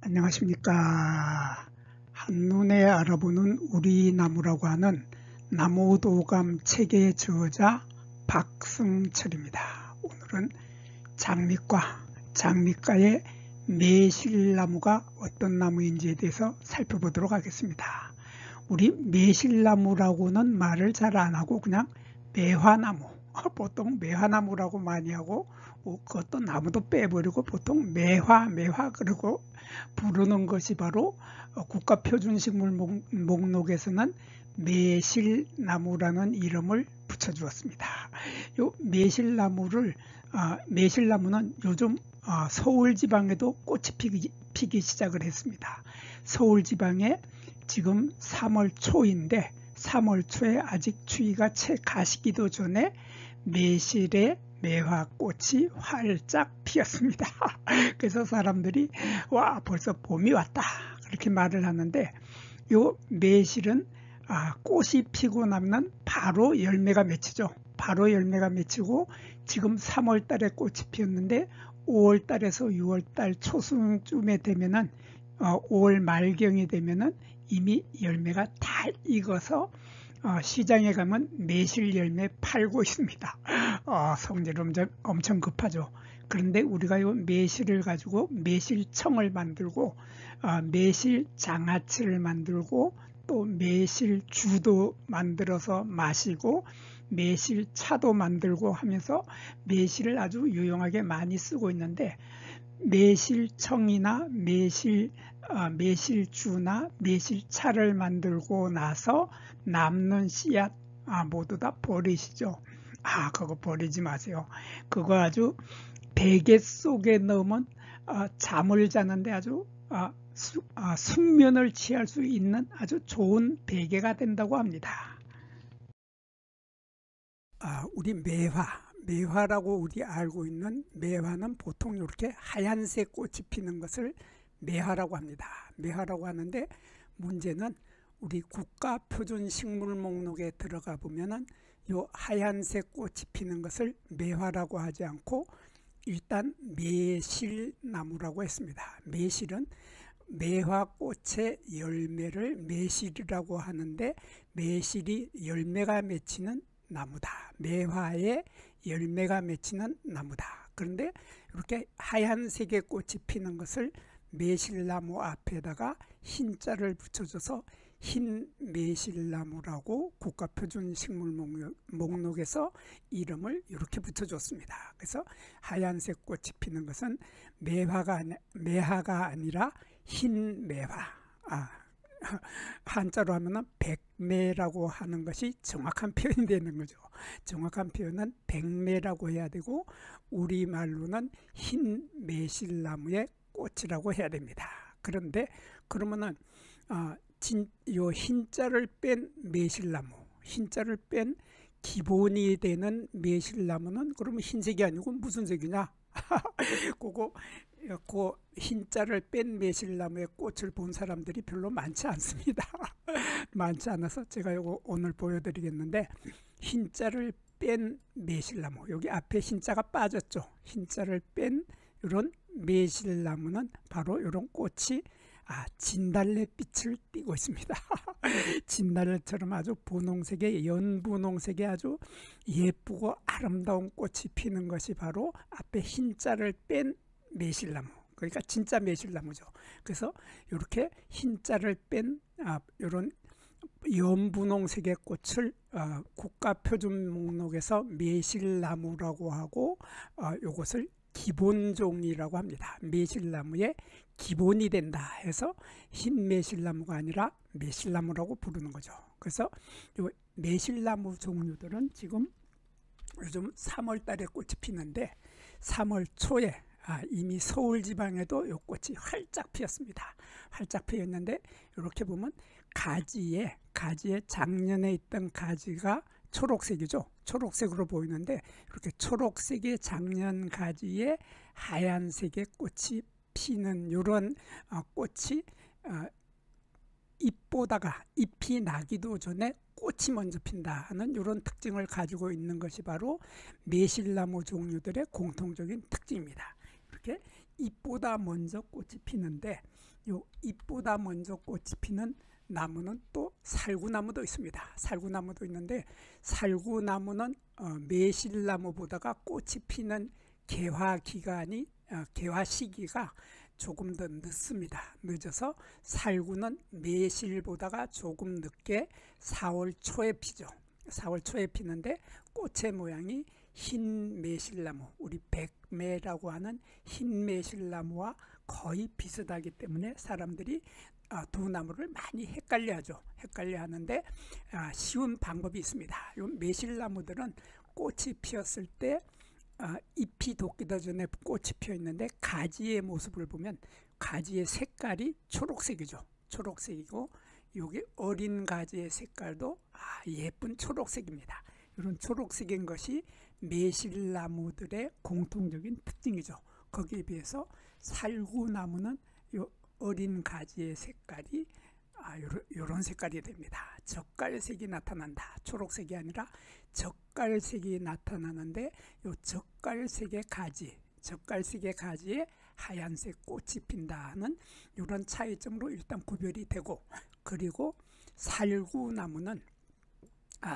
안녕하십니까. 한눈에 알아보는 우리 나무라고 하는 나무도감 책의 저자 박승철입니다. 오늘은 장미과의 매실나무가 어떤 나무인지에 대해서 살펴보도록 하겠습니다. 우리 매실나무라고는 말을 잘 안하고 그냥 매화나무, 보통 매화나무라고 많이 하고 그것도 나무도 빼버리고 보통 매화 그러고 부르는 것이 바로 국가표준식물 목록에서는 매실나무라는 이름을 붙여주었습니다. 요 매실나무는 요즘 서울 지방에도 꽃이 피기 시작을 했습니다. 서울 지방에 지금 3월 초인데 3월 초에 아직 추위가 채 가시기도 전에 매실의 매화꽃이 활짝 피었습니다. 그래서 사람들이 와 벌써 봄이 왔다 그렇게 말을 하는데 요 매실은 꽃이 피고 나면 바로 열매가 맺히죠. 바로 열매가 맺히고 지금 3월 달에 꽃이 피었는데 5월 달에서 6월 달 초순쯤에 되면은 5월 말경이 되면은 이미 열매가 다 익어서 시장에 가면 매실 열매 팔고 있습니다. 성질 엄청 급하죠. 그런데 우리가 이 매실을 가지고 매실청을 만들고 매실 장아찌를 만들고 또 매실주도 만들어서 마시고 매실차도 만들고 하면서 매실을 아주 유용하게 많이 쓰고 있는데 매실청이나 매실주나 매실차를 만들고 나서 남는 씨앗 모두 다 버리시죠. 그거 버리지 마세요. 그거 아주 베개 속에 넣으면 잠을 자는데 아주 숙면을 취할 수 있는 아주 좋은 베개가 된다고 합니다. 우리 매화라고 우리 알고 있는 매화는 보통 이렇게 하얀색 꽃이 피는 것을 매화라고 합니다. 매화라고 하는데 문제는 우리 국가표준식물 목록에 들어가 보면은 요 하얀색 꽃이 피는 것을 매화라고 하지 않고 일단 매실나무라고 했습니다. 매실은 매화꽃의 열매를 매실이라고 하는데 매실이 열매가 맺히는 나무다. 매화에 열매가 맺히는 나무다. 그런데 이렇게 하얀색의 꽃이 피는 것을 매실나무 앞에다가 흰자를 붙여줘서 흰 매실나무라고 국가표준식물 목록에서 이름을 이렇게 붙여줬습니다. 그래서 하얀색 꽃이 피는 것은 매화가 아니라 흰 매화. 한자로 하면은 백매라고 하는 것이 정확한 표현이 되는 거죠. 정확한 표현은 백매라고 해야 되고 우리말로는 흰 매실나무의 꽃이라고 해야 됩니다. 그런데 그러면은 요 흰자를 뺀 매실나무, 흰자를 뺀 기본이 되는 매실나무는 그러면 흰색이 아니고 무슨 색이냐? 그 흰자를 뺀 매실나무의 꽃을 본 사람들이 별로 많지 않습니다. 많지 않아서 제가 이거 오늘 보여드리겠는데 흰자를 뺀 매실나무, 여기 앞에 흰자가 빠졌죠. 흰자를 뺀 이런 매실나무는 바로 이런 꽃이 진달래빛을 띠고 있습니다. 진달래처럼 아주 분홍색의 연분홍색의 아주 예쁘고 아름다운 꽃이 피는 것이 바로 앞에 흰자를 뺀 매실나무, 그러니까 진짜 매실나무죠. 그래서 이렇게 흰자를 뺀 이런 연분홍색의 꽃을 국가표준 목록에서 매실나무라고 하고 이것을 기본종이라고 합니다. 매실나무의 기본이 된다 해서 흰 매실나무가 아니라 매실나무라고 부르는 거죠. 그래서 이 매실나무 종류들은 지금 요즘 3월 달에 꽃이 피는데 3월 초에 이미 서울 지방에도 이 꽃이 활짝 피었습니다. 활짝 피었는데 이렇게 보면 가지에 작년에 있던 가지가 초록색이죠. 초록색으로 보이는데 이렇게 초록색의 작년 가지에 하얀색의 꽃이 피는 이런 꽃이 잎이 나기도 전에 꽃이 먼저 핀다는 이런 특징을 가지고 있는 것이 바로 매실나무 종류들의 공통적인 특징입니다. 이렇게 잎보다 먼저 꽃이 피는데 요 잎보다 먼저 꽃이 피는 나무는 또 살구나무도 있습니다. 살구나무도 있는데 살구나무는 매실나무보다가 꽃이 피는 개화 기간이 개화 시기가 조금 더 늦습니다. 늦어서 살구는 매실보다가 조금 늦게 4월 초에 피죠. 4월 초에 피는데 꽃의 모양이 흰 매실나무, 우리 백매라고 하는 흰 매실나무와 거의 비슷하기 때문에 사람들이 두 나무를 많이 헷갈려하죠. 헷갈려하는데 쉬운 방법이 있습니다. 이 매실나무들은 꽃이 피었을 때 잎이 돋기도 전에 꽃이 피어 있는데 가지의 모습을 보면 가지의 색깔이 초록색이죠. 초록색이고 여기 어린 가지의 색깔도 예쁜 초록색입니다. 이런 초록색인 것이 매실나무들의 공통적인 특징이죠. 거기에 비해서 살구나무는 요 어린 가지의 색깔이 이런 색깔이 됩니다. 젓갈색이 나타난다. 초록색이 아니라 젓갈색이 나타나는데 이 젓갈색의 가지에 하얀색 꽃이 핀다는 이런 차이점으로 일단 구별이 되고, 그리고 살구나무는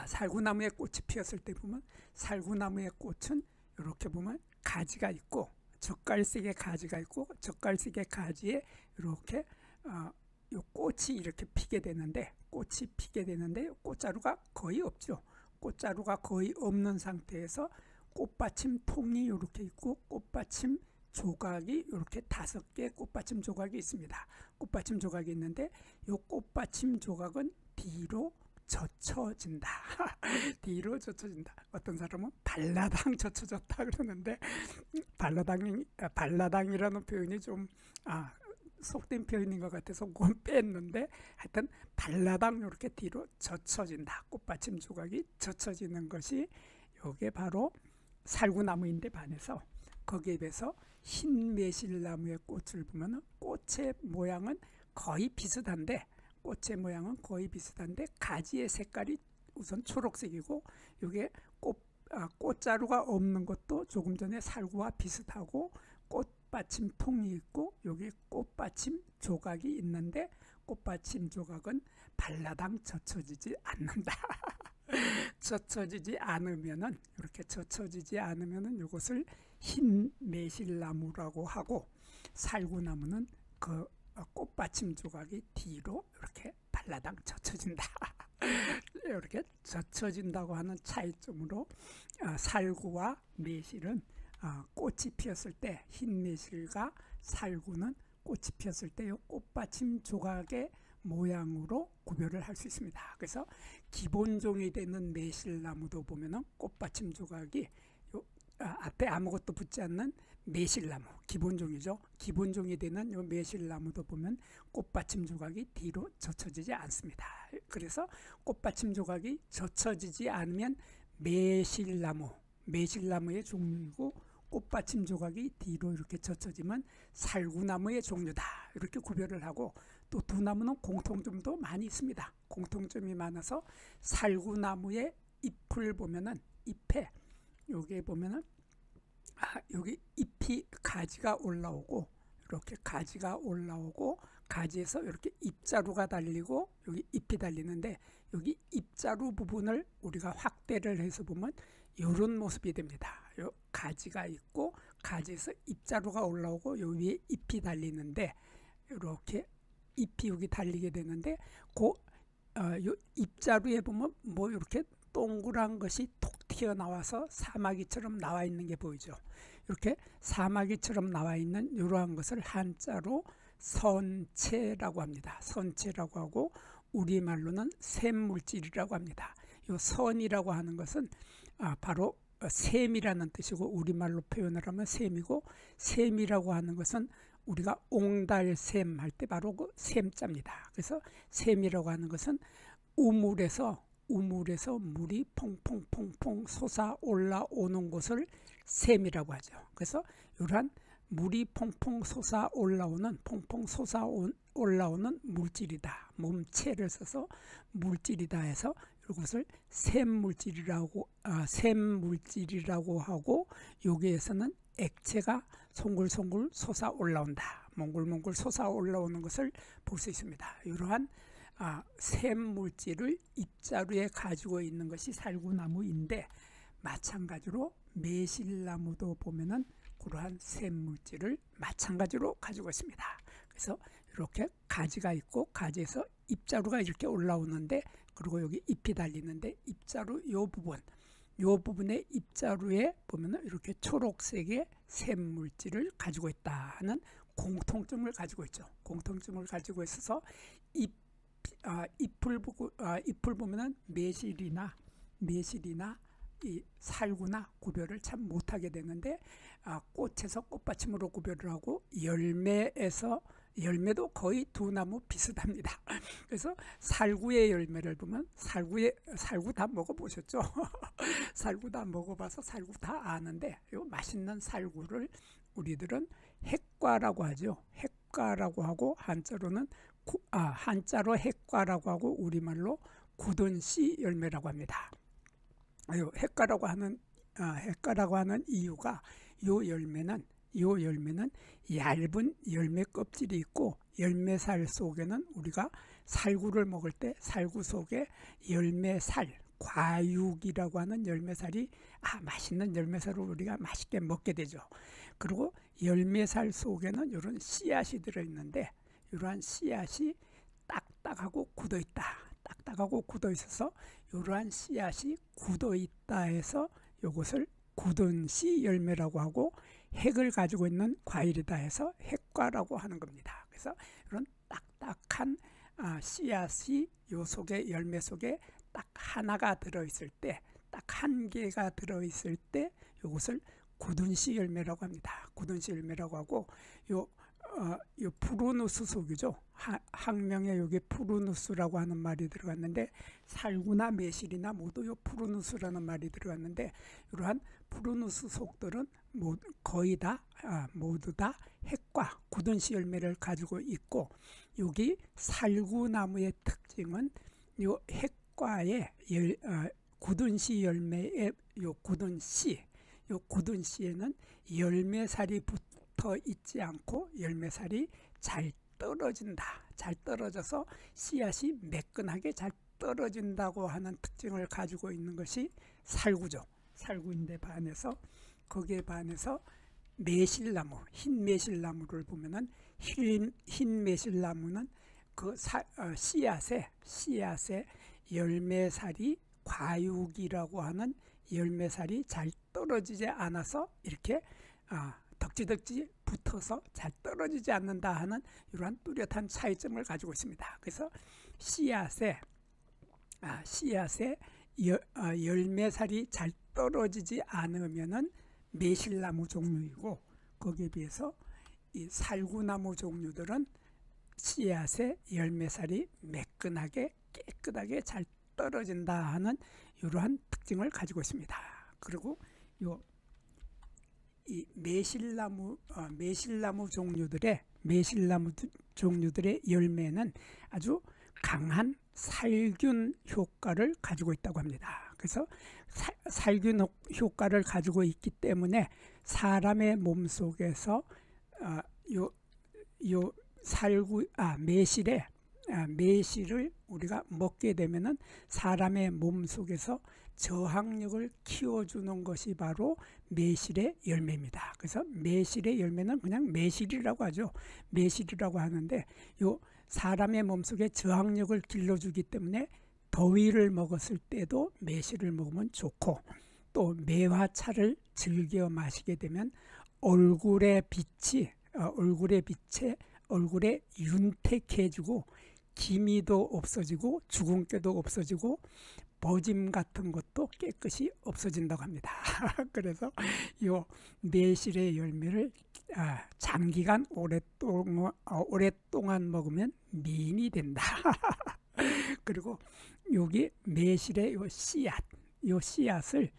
살구나무에 꽃이 피었을 때 보면 살구나무의 꽃은 이렇게 보면 가지가 있고 젓갈색의 가지가 있고 젓갈색의 가지에 이렇게 요 꽃이 이렇게 피게 되는데 꽃자루가 거의 없죠. 꽃자루가 거의 없는 상태에서 꽃받침 통이 이렇게 있고 꽃받침 조각이 이렇게 5개 꽃받침 조각이 있습니다. 꽃받침 조각이 있는데 이 꽃받침 조각은 뒤로 젖혀진다. 뒤로 젖혀진다. 어떤 사람은 발라당 젖혀졌다 그러는데 발라당이라는 표현이 좀 속된 표현인 것 같아서 그건 뺐는데, 하여튼 발라당 이렇게 뒤로 젖혀진다. 꽃받침 조각이 젖혀지는 것이 이게 바로 살구나무인데 반해서 거기에 비해서 흰 매실나무의 꽃을 보면 꽃의 모양은 거의 비슷한데 가지의 색깔이 우선 초록색이고 이게 꽃자루가 없는 것도 조금 전에 살구와 비슷하고 꽃받침 통이 있고 여기 꽃받침 조각이 있는데 꽃받침 조각은 발라당 젖혀지지 않는다. 젖혀지지 않으면은 이것을 흰 매실나무라고 하고, 살구나무는 그 꽃받침 조각이 뒤로 이렇게 발라당 젖혀진다. 이렇게 젖혀진다고 하는 차이점으로 살구와 매실은 꽃이 피었을 때, 흰 매실과 살구는 꽃이 피었을 때 이 꽃받침 조각의 모양으로 구별을 할 수 있습니다. 그래서 기본종이 되는 매실나무도 보면은 꽃받침 조각이 앞에 아무것도 붙지 않는 매실나무, 기본종이죠. 기본종이 되는 이 매실나무도 보면 꽃받침 조각이 뒤로 젖혀지지 않습니다. 그래서 꽃받침 조각이 젖혀지지 않으면 매실나무의 종류이고, 꽃받침 조각이 뒤로 이렇게 젖혀지면 살구나무의 종류다. 이렇게 구별을 하고, 또 두 나무는 공통점도 많이 있습니다. 공통점이 많아서 살구나무의 잎을 보면은 잎에 여기에 보면은 여기 잎이 가지가 올라오고 이렇게 가지가 올라오고 가지에서 이렇게 잎자루가 달리고 여기 잎이 달리는데 여기 잎자루 부분을 우리가 확대를 해서 보면 이런 모습이 됩니다. 요 가지가 있고 가지에서 잎자루가 올라오고 요 위에 잎이 달리는데 이렇게 잎이 여기 달리게 되는데 요 잎자루에 보면 뭐 이렇게 동그란 것이 톡 튀어나와서 사마귀처럼 나와 있는 게 보이죠. 이렇게 사마귀처럼 나와 있는 이러한 것을 한자로 선체라고 합니다. 선체라고 하고 우리말로는 샘물질이라고 합니다. 이 선이라고 하는 것은 바로 샘이라는 뜻이고, 우리말로 표현을 하면 샘이고, 샘이라고 하는 것은 우리가 옹달샘 할 때 바로 그 샘자입니다. 그래서 샘이라고 하는 것은 우물에서 물이 퐁퐁퐁퐁 솟아 올라오는 것을 샘이라고 하죠. 그래서 이러한 물이 퐁퐁 솟아 올라오는 물질이다. 몸체를 써서 물질이다 해서 이것을 샘물질이라고 하고, 여기에서는 액체가 송글송글 솟아 올라온다. 몽글몽글 솟아 올라오는 것을 볼 수 있습니다. 이러한 샘물질을 입자루에 가지고 있는 것이 살구나무인데, 마찬가지로 매실나무도 보면은 그러한 샘물질을 마찬가지로 가지고 있습니다. 그래서 이렇게 가지가 있고, 가지에서 입자루가 이렇게 올라오는데, 그리고 여기 잎이 달리는데, 입자루 요 부분의 입자루에 보면은 이렇게 초록색의 샘물질을 가지고 있다는 공통점을 가지고 있죠. 공통점을 가지고 있어서 잎을 보면은 매실이나 이 살구나 구별을 참 못하게 되는데, 꽃에서 꽃받침으로 구별을 하고, 열매도 거의 두 나무 비슷합니다. 그래서 살구의 열매를 보면, 살구 다 먹어보셨죠? 살구 다 먹어봐서 살구 다 아는데, 요 맛있는 살구를 우리들은 핵과라고 하죠. 핵과라고 하고, 한자로 핵과라고 하고, 우리말로 굳은 씨 열매라고 합니다. 핵과라고 하는 이유가, 요 열매는 얇은 열매 껍질이 있고, 열매살 속에는 우리가 살구를 먹을 때 살구 속에 열매살, 과육이라고 하는 열매살이 맛있는 열매살을 우리가 맛있게 먹게 되죠. 그리고 열매살 속에는 이런 씨앗이 들어있는데, 이러한 씨앗이 딱딱하고 굳어있다. 딱딱하고 굳어 있어서 이러한 씨앗이 굳어 있다 해서 이것을 굳은 씨 열매라고 하고, 핵을 가지고 있는 과일이다 해서 핵과라고 하는 겁니다. 그래서 이런 딱딱한 씨앗이 요 속에, 열매 속에 딱 하나가 들어있을 때, 딱 한 개가 들어있을 때 이것을 굳은 씨 열매라고 합니다. 굳은 씨 열매라고 하고, 요 푸르누스 속이죠. 학명에 여기 푸르누스라고 하는 말이 들어갔는데, 살구나 매실이나 모두 요 푸르누스라는 말이 들어갔는데, 이러한 푸르누스 속들은 거의 다 모두 다 핵과 굳은 씨 열매를 가지고 있고, 여기 살구나무의 특징은 요 핵과의 굳은 씨 열매의 요 굳은 씨에는 열매살이 붙어 있지 않고 열매살이 잘 떨어진다. 잘 떨어져서 씨앗이 매끈하게 잘 떨어진다고 하는 특징을 가지고 있는 것이 살구죠. 살구인데 거기에 반해서 매실나무, 흰 매실나무를 보면은, 흰 매실나무는 그 씨앗에 열매살이, 과육이라고 하는 열매살이 잘 떨어지지 않아서 이렇게 덕지덕지 붙어서 잘 떨어지지 않는다 하는 이러한 뚜렷한 차이점을 가지고 있습니다. 그래서 씨앗에 열매살이 잘 떨어지지 않으면은 매실나무 종류이고, 거기에 비해서 이 살구나무 종류들은 씨앗에 열매살이 매끈하게 깨끗하게 잘 떨어진다 하는 이러한 특징을 가지고 있습니다. 그리고 이 매실나무 종류들의 열매는 아주 강한 살균 효과를 가지고 있다고 합니다. 그래서 살균 효과를 가지고 있기 때문에 사람의 몸속에서 매실을 우리가 먹게 되면은 사람의 몸속에서 저항력을 키워주는 것이 바로 매실의 열매입니다. 그래서 매실의 열매는 그냥 매실이라고 하죠. 매실이라고 하는데, 요 사람의 몸속에 저항력을 길러주기 때문에 더위를 먹었을 때도 매실을 먹으면 좋고, 또 매화차를 즐겨 마시게 되면 얼굴에 윤택해지고, 기미도 없어지고, 주근깨도 없어지고, 버짐 같은 것도 깨끗이 없어진다고 합니다. 그래서 이 매실의 열매를 장기간 오랫동안 먹으면 미인이 된다. 그리고 여기 매실의 요 씨앗을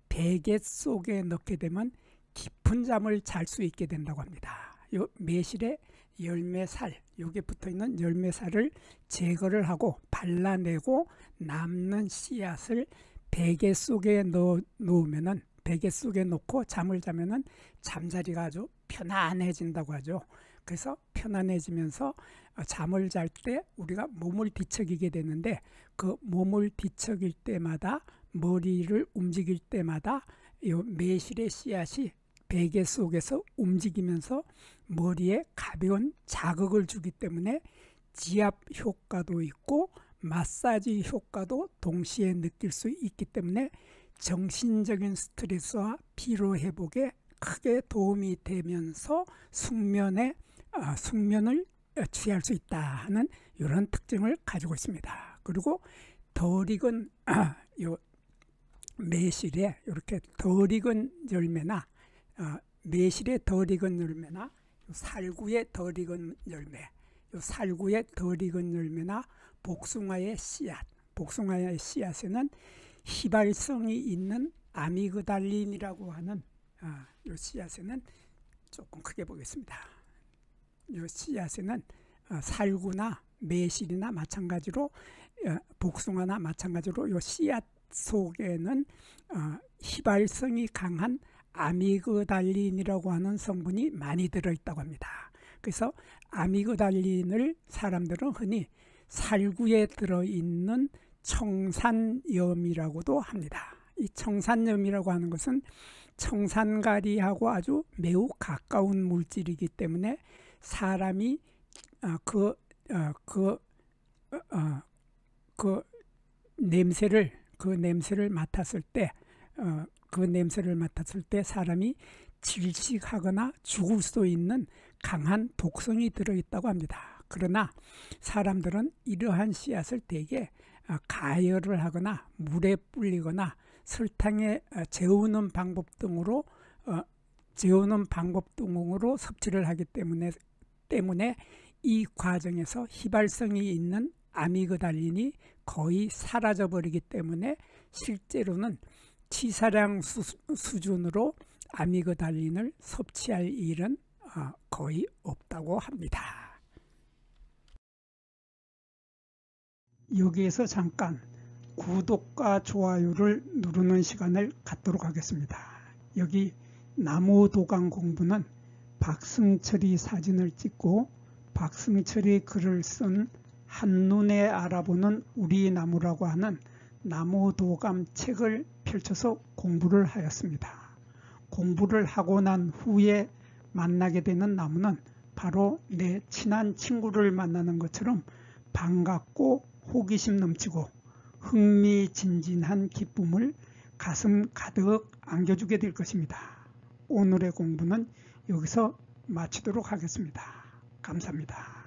베개 속에 넣게 되면 깊은 잠을 잘 수 있게 된다고 합니다. 요 매실의 열매살, 여기 붙어있는 열매살을 제거를 하고 발라내고 남는 씨앗을 베개 속에 베개 속에 놓고 잠을 자면은 잠자리가 아주 편안해진다고 하죠. 그래서 편안해지면서 잠을 잘 때 우리가 몸을 뒤척이게 되는데 그 몸을 뒤척일 때마다 머리를 움직일 때마다 이 매실의 씨앗이 베개 속에서 움직이면서 머리에 가벼운 자극을 주기 때문에 지압 효과도 있고 마사지 효과도 동시에 느낄 수 있기 때문에 정신적인 스트레스와 피로 회복에 크게 도움이 되면서 숙면을 취할 수 있다 하는 이런 특징을 가지고 있습니다. 그리고 덜 익은 요 매실에 이렇게 덜 익은 열매나 매실의 덜 익은 열매나 살구의 덜 익은 열매, 요 살구의 덜 익은 열매나 복숭아의 씨앗, 복숭아의 씨앗에는 휘발성이 있는 아미그달린이라고 하는 요 씨앗에는 조금 크게 보겠습니다. 요 씨앗에는 살구나 매실이나 마찬가지로 복숭아나 마찬가지로 요 씨앗 속에는 휘발성이 강한 아미그달린이라고 하는 성분이 많이 들어있다고 합니다. 그래서 아미그달린을 사람들은 흔히 살구에 들어있는 청산염이라고도 합니다. 이 청산염이라고 하는 것은 청산가리하고 아주 매우 가까운 물질이기 때문에 사람이 그 냄새를 맡았을 때 사람이 질식하거나 죽을 수 있는 강한 독성이 들어있다고 합니다. 그러나 사람들은 이러한 씨앗을 대개 가열을 하거나 물에 불리거나 설탕에 재우는 방법 등으로 섭취를 하기 때문에 이 과정에서 휘발성이 있는 아미그달린이 거의 사라져 버리기 때문에 실제로는 치사량 수준으로 아미그달린을 섭취할 일은 거의 없다고 합니다. 여기에서 잠깐 구독과 좋아요를 누르는 시간을 갖도록 하겠습니다. 여기 나무도감 공부는 박승철이 사진을 찍고 박승철이 글을 쓴 한눈에 알아보는 우리 나무라고 하는 나무도감 책을 펼쳐서 공부를 하였습니다. 공부를 하고 난 후에 만나게 되는 나무는 바로 내 친한 친구를 만나는 것처럼 반갑고 호기심 넘치고 흥미진진한 기쁨을 가슴 가득 안겨주게 될 것입니다. 오늘의 공부는 여기서 마치도록 하겠습니다. 감사합니다.